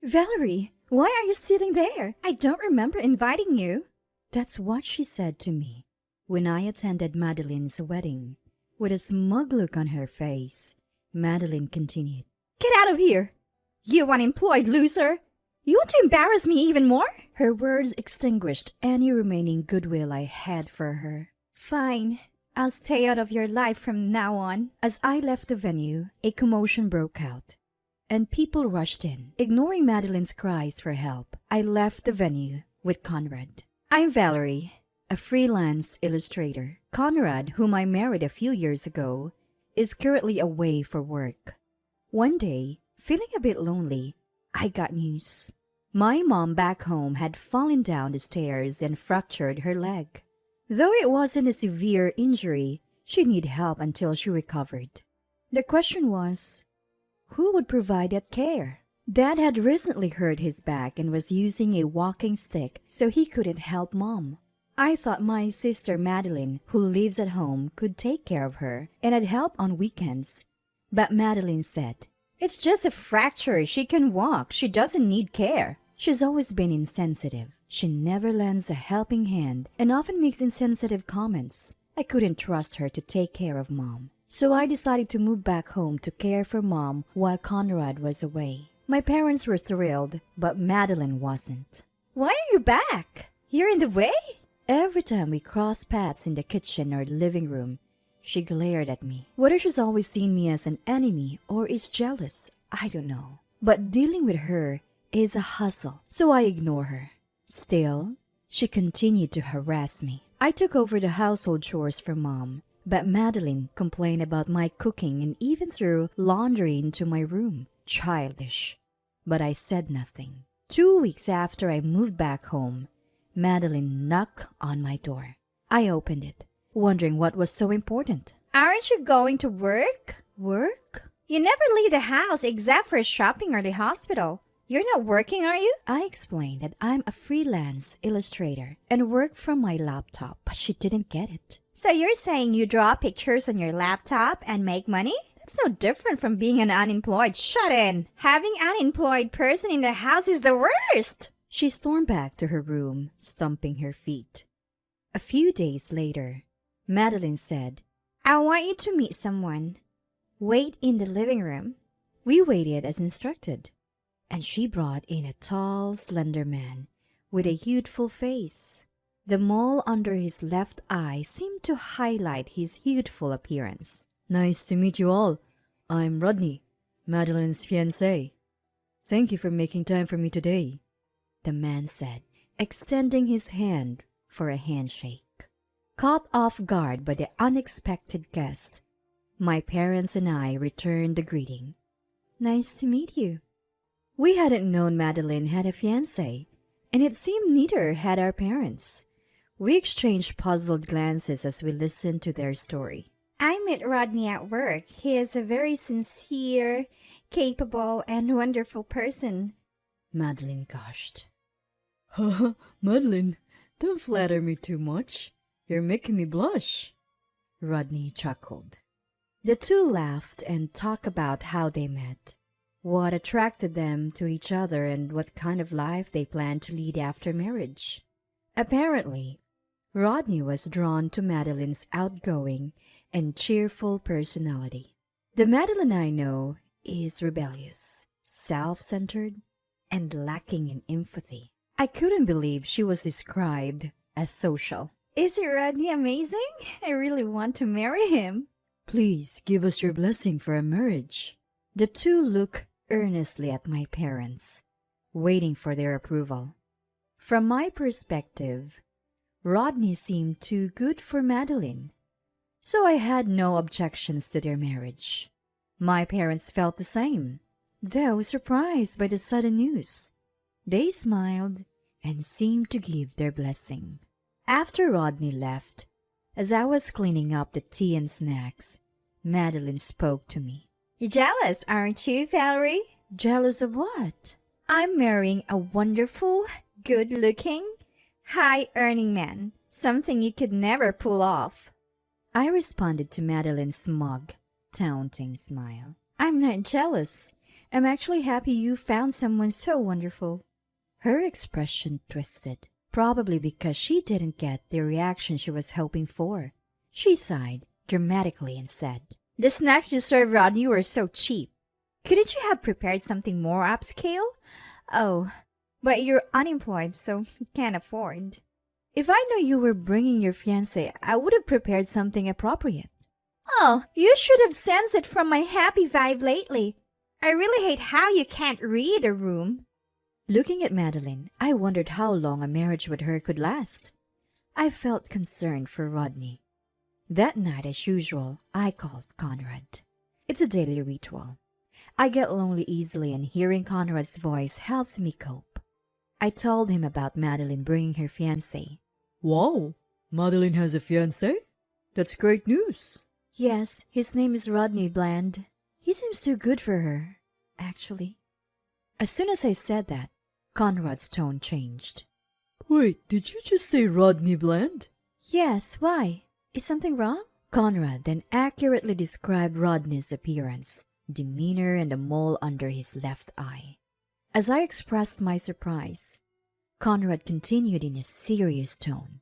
Valerie, why are you sitting there? I don't remember inviting you. That's what she said to me when I attended Madeline's wedding. With a smug look on her face, Madeline continued, Get out of here! You unemployed loser! You want to embarrass me even more? Her words extinguished any remaining goodwill I had for her. Fine. I'll stay out of your life from now on. As I left the venue, a commotion broke out, and people rushed in. Ignoring Madeline's cries for help, I left the venue with Conrad. I'm Valerie, a freelance illustrator. Conrad, whom I married a few years ago, is currently away for work. One day, feeling a bit lonely, I got news. My mom back home had fallen down the stairs and fractured her leg. Though it wasn't a severe injury, she'd need help until she recovered. The question was, who would provide that care? Dad had recently hurt his back and was using a walking stick, so he couldn't help Mom. I thought my sister Madeline, who lives at home, could take care of her, and I'd help on weekends. But Madeline said, It's just a fracture. She can walk. She doesn't need care. She's always been insensitive. She never lends a helping hand and often makes insensitive comments. I couldn't trust her to take care of Mom. So I decided to move back home to care for Mom while Conrad was away. My parents were thrilled, but Madeline wasn't. Why are you back? You're in the way? Every time we crossed paths in the kitchen or the living room, she glared at me. Whether she's always seen me as an enemy or is jealous, I don't know. But dealing with her is a hustle, so I ignore her. Still, she continued to harass me. I took over the household chores for Mom, but Madeline complained about my cooking and even threw laundry into my room. Childish. But I said nothing. 2 weeks after I moved back home, Madeline knocked on my door. I opened it, wondering what was so important. Aren't you going to work? Work? You never leave the house except for shopping or the hospital. You're not working, are you? I explained that I'm a freelance illustrator and work from my laptop, but she didn't get it. So you're saying you draw pictures on your laptop and make money? That's no different from being an unemployed shut-in. Having an unemployed person in the house is the worst. She stormed back to her room, stomping her feet. A few days later, Madeline said, I want you to meet someone. Wait in the living room. We waited as instructed, and she brought in a tall, slender man with a youthful face. The mole under his left eye seemed to highlight his youthful appearance. Nice to meet you all. I'm Rodney, Madeline's fiancé. Thank you for making time for me today, the man said, extending his hand for a handshake. Caught off guard by the unexpected guest, my parents and I returned the greeting. Nice to meet you. We hadn't known Madeline had a fiancé, and it seemed neither had our parents. We exchanged puzzled glances as we listened to their story. I met Rodney at work. He is a very sincere, capable, and wonderful person, Madeline gushed. Madeline, don't flatter me too much. You're making me blush. Rodney chuckled. The two laughed and talked about how they met, what attracted them to each other, and what kind of life they planned to lead after marriage. Apparently, Rodney was drawn to Madeline's outgoing and cheerful personality. The Madeline I know is rebellious, self-centered, and lacking in empathy. I couldn't believe she was described as social. Isn't Rodney amazing? I really want to marry him. Please give us your blessing for our marriage. The two looked earnestly at my parents, waiting for their approval. From my perspective, Rodney seemed too good for Madeline, so I had no objections to their marriage. My parents felt the same, though surprised by the sudden news. They smiled and seemed to give their blessing. After Rodney left, as I was cleaning up the tea and snacks, Madeline spoke to me. You're jealous, aren't you, Valerie? Jealous of what? I'm marrying a wonderful, good-looking, high-earning man, something you could never pull off. I responded to Madeline's smug, taunting smile. I'm not jealous. I'm actually happy you found someone so wonderful. Her expression twisted, probably because she didn't get the reaction she was hoping for. She sighed dramatically and said, "The snacks you served Rodney were so cheap. Couldn't you have prepared something more upscale?" "Oh, but you're unemployed, so you can't afford." "If I knew you were bringing your fiancé, I would have prepared something appropriate." "Oh, you should have sensed it from my happy vibe lately. I really hate how you can't read a room." Looking at Madeline, I wondered how long a marriage with her could last. I felt concerned for Rodney. That night, as usual, I called Conrad. It's a daily ritual. I get lonely easily, and hearing Conrad's voice helps me cope. I told him about Madeline bringing her fiancé. Wow, Madeline has a fiancé? That's great news. Yes, his name is Rodney Bland. He seems too good for her, actually. As soon as I said that, Conrad's tone changed. Wait, did you just say Rodney Bland? Yes, why? Is something wrong? Conrad then accurately described Rodney's appearance, demeanor, and the mole under his left eye. As I expressed my surprise, Conrad continued in a serious tone.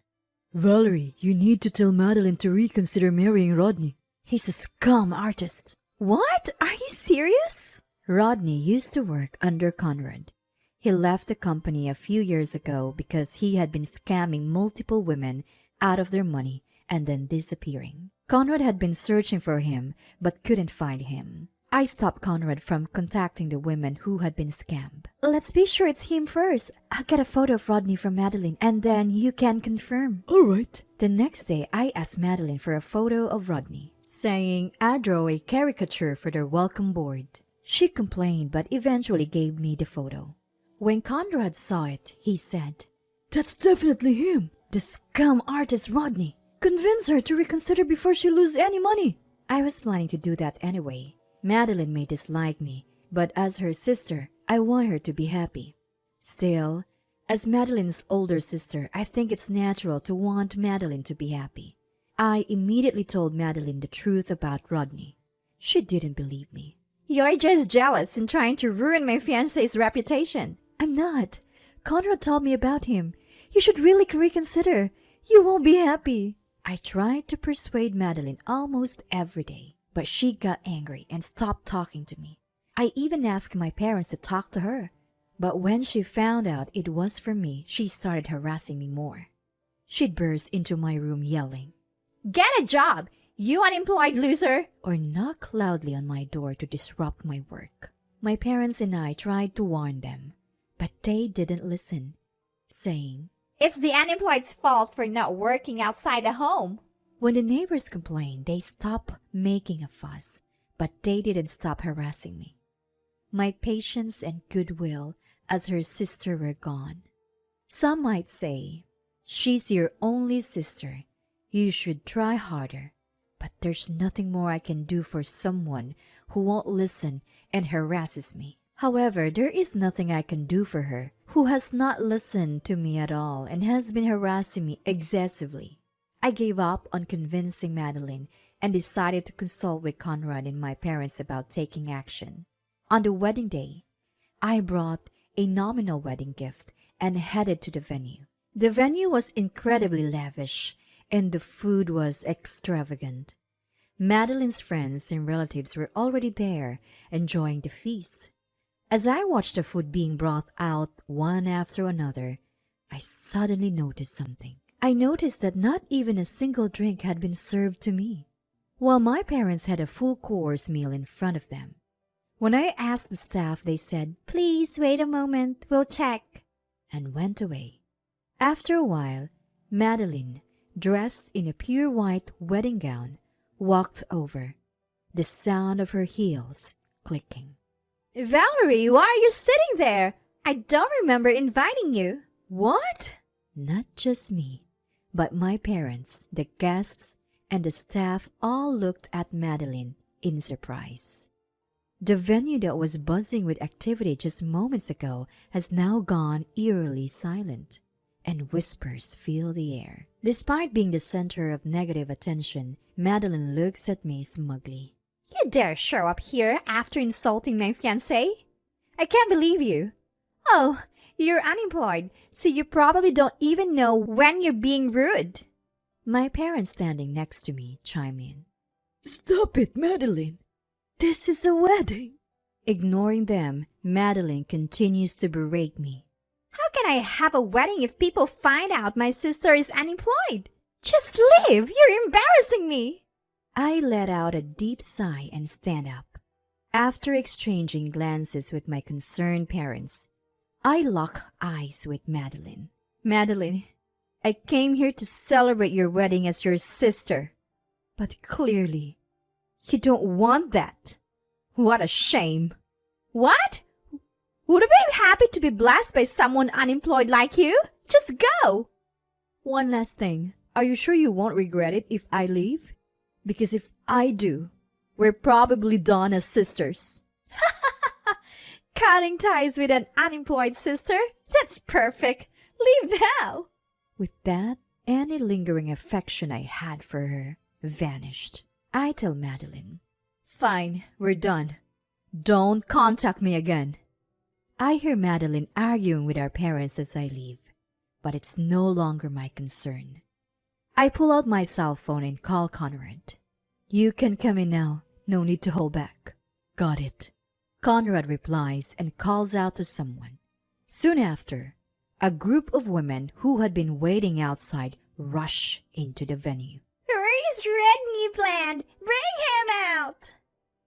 Valerie, you need to tell Madeline to reconsider marrying Rodney. He's a scum artist. What? Are you serious? Rodney used to work under Conrad. He left the company a few years ago because he had been scamming multiple women out of their money and then disappearing. Conrad had been searching for him but couldn't find him. I stopped Conrad from contacting the women who had been scammed. Let's be sure it's him first. I'll get a photo of Rodney from Madeline and then you can confirm. All right. The next day, I asked Madeline for a photo of Rodney, saying I'd draw a caricature for their welcome board. She complained but eventually gave me the photo. When Conrad saw it, he said, That's definitely him. "The scum artist Rodney. Convince her to reconsider before she loses any money." I was planning to do that anyway. Madeline may dislike me, but as her sister, I want her to be happy. Still, as Madeline's older sister, I think it's natural to want Madeline to be happy. I immediately told Madeline the truth about Rodney. She didn't believe me. "You're just jealous and trying to ruin my fiancé's reputation." "I'm not. Conrad told me about him. You should really reconsider. You won't be happy." I tried to persuade Madeline almost every day, but she got angry and stopped talking to me. I even asked my parents to talk to her, but when she found out it was for me, she started harassing me more. She'd burst into my room yelling, "Get a job, you unemployed loser!" or knock loudly on my door to disrupt my work. My parents and I tried to warn them, but they didn't listen, saying, "It's the unemployed's fault for not working outside the home." When the neighbors complained, they stopped making a fuss, but they didn't stop harassing me. My patience and goodwill as her sister were gone. Some might say, "She's your only sister. You should try harder." But there's nothing more I can do for someone who won't listen and harasses me. However, there is nothing I can do for her, who has not listened to me at all and has been harassing me excessively. I gave up on convincing Madeline and decided to consult with Conrad and my parents about taking action. On the wedding day, I brought a nominal wedding gift and headed to the venue. The venue was incredibly lavish and the food was extravagant. Madeline's friends and relatives were already there enjoying the feast. As I watched the food being brought out one after another, I suddenly noticed something. I noticed that not even a single drink had been served to me, while my parents had a full-course meal in front of them. When I asked the staff, they said, "Please wait a moment, we'll check," and went away. After a while, Madeline, dressed in a pure white wedding gown, walked over, the sound of her heels clicking. "Valerie, why are you sitting there? I don't remember inviting you." "What?" Not just me, but my parents, the guests, and the staff all looked at Madeline in surprise. The venue that was buzzing with activity just moments ago has now gone eerily silent, and whispers fill the air. Despite being the center of negative attention, Madeline looks at me smugly. "You dare show up here after insulting my fiancé? I can't believe you. Oh, you're unemployed, so you probably don't even know when you're being rude. My parents standing next to me chime in. Stop it, Madeline. This is a wedding. Ignoring them, Madeline continues to berate me. How can I have a wedding if people find out my sister is unemployed? Just leave! You're embarrassing me! I let out a deep sigh and stand up. After exchanging glances with my concerned parents, I lock eyes with Madeline. Madeline, I came here to celebrate your wedding as your sister. But clearly, you don't want that. What a shame. What? Would I be happy to be blessed by someone unemployed like you? Just go! One last thing. Are you sure you won't regret it if I leave? Because if I do, we're probably done as sisters. Cutting ties with an unemployed sister? That's perfect. Leave now. With that, any lingering affection I had for her vanished. I tell Madeline, fine, we're done. Don't contact me again. I hear Madeline arguing with our parents as I leave, but it's no longer my concern. I pull out my cell phone and call Conrad. You can come in now. No need to hold back. Got it. Conrad replies and calls out to someone. Soon after, a group of women who had been waiting outside rush into the venue. Where's Rodney Bland? Bring him out!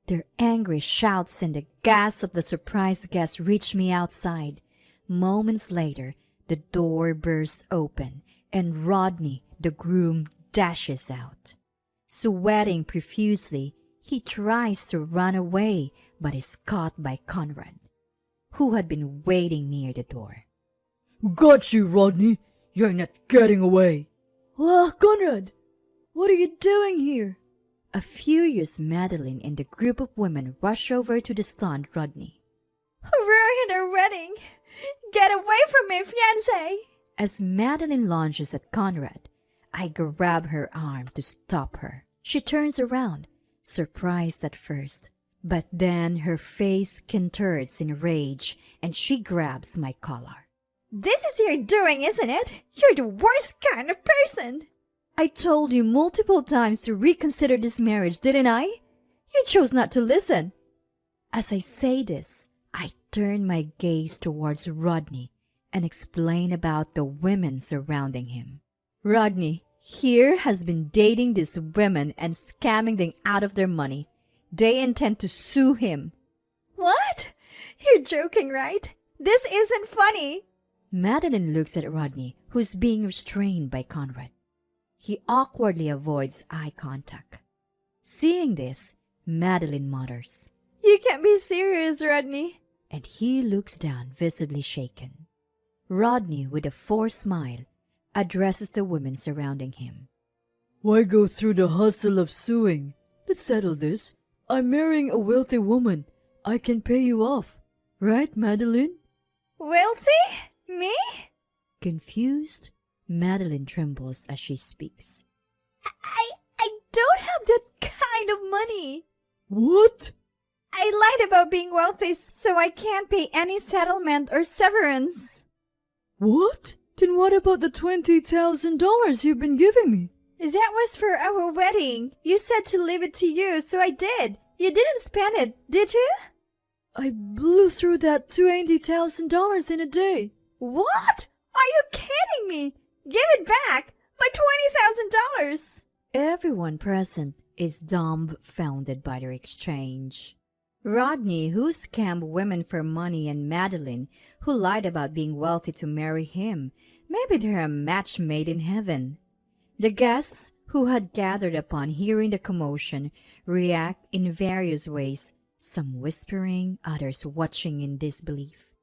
Their angry shouts and the gasps of the surprised guests reach me outside. Moments later, the door bursts open and Rodney, the groom, dashes out. Sweating profusely, he tries to run away but is caught by Conrad, who had been waiting near the door. Got you, Rodney. You're not getting away. Oh, Conrad, what are you doing here? A furious Madeline and the group of women rush over to the stunned Rodney. Ruined our wedding! Get away from me, fiancé! As Madeline launches at Conrad, I grab her arm to stop her. She turns around, surprised at first, but then her face contorts in rage and she grabs my collar. This is your doing, isn't it? You're the worst kind of person! I told you multiple times to reconsider this marriage, didn't I? You chose not to listen. As I say this, I turn my gaze towards Rodney and explain about the women surrounding him. Rodney here has been dating these women and scamming them out of their money. They intend to sue him. What? You're joking, right? This isn't funny. Madeline looks at Rodney, who's being restrained by Conrad. He awkwardly avoids eye contact. Seeing this, Madeline mutters, You can't be serious, Rodney. And he looks down, visibly shaken. Rodney, with a forced smile, addresses the women surrounding him. Why go through the hustle of suing? Let's settle this. I'm marrying a wealthy woman. I can pay you off. Right, Madeline? Wealthy? Me? Confused, Madeline trembles as she speaks. I don't have that kind of money. What? I lied about being wealthy so I can't pay any settlement or severance. What? Then what about the $20,000 you've been giving me? That was for our wedding. You said to leave it to you, so I did. You didn't spend it, did you? I blew through that $20,000 in a day. What? Are you kidding me? Give it back! My $20,000! Everyone present is dumbfounded by their exchange. Rodney, who scammed women for money, and Madeline, who lied about being wealthy to marry him. Maybe they're a match made in heaven. The guests, who had gathered upon hearing the commotion, react in various ways, some whispering, others watching in disbelief.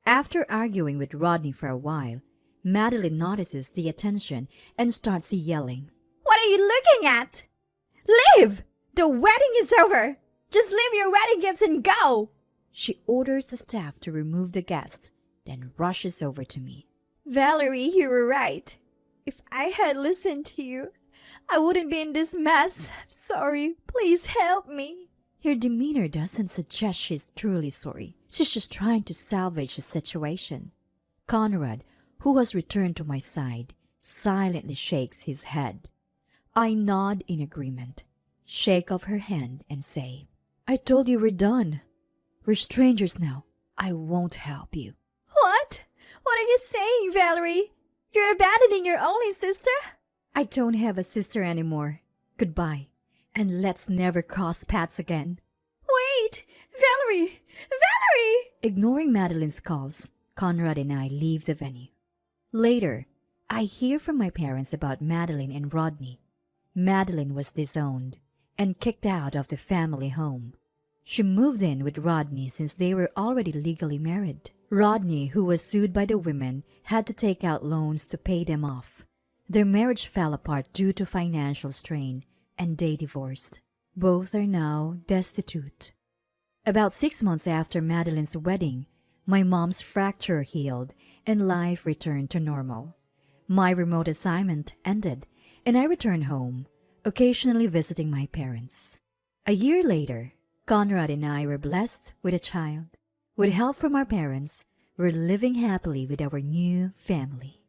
After arguing with Rodney for a while, Madeline notices the attention and starts yelling. What are you looking at? Leave! The wedding is over! Just leave your wedding gifts and go! She orders the staff to remove the guests, then rushes over to me. Valerie, you were right. If I had listened to you, I wouldn't be in this mess. I'm sorry. Please help me. Her demeanor doesn't suggest she's truly sorry. She's just trying to salvage the situation. Conrad, who has returned to my side, silently shakes his head. I nod in agreement, shake off her hand, and say, I told you we're done. We're strangers now. I won't help you. What? What are you saying, Valerie? You're abandoning your only sister? I don't have a sister anymore. Goodbye, and let's never cross paths again. Wait! Valerie! Valerie! Ignoring Madeline's calls, Conrad and I leave the venue. Later, I hear from my parents about Madeline and Rodney. Madeline was disowned and kicked out of the family home. She moved in with Rodney since they were already legally married. Rodney, who was sued by the women, had to take out loans to pay them off. Their marriage fell apart due to financial strain, and they divorced. Both are now destitute. About 6 months after Madeline's wedding, my mom's fracture healed and life returned to normal. My remote assignment ended, and I returned home, occasionally visiting my parents. A year later, Conrad and I were blessed with a child. With help from our parents, we're living happily with our new family.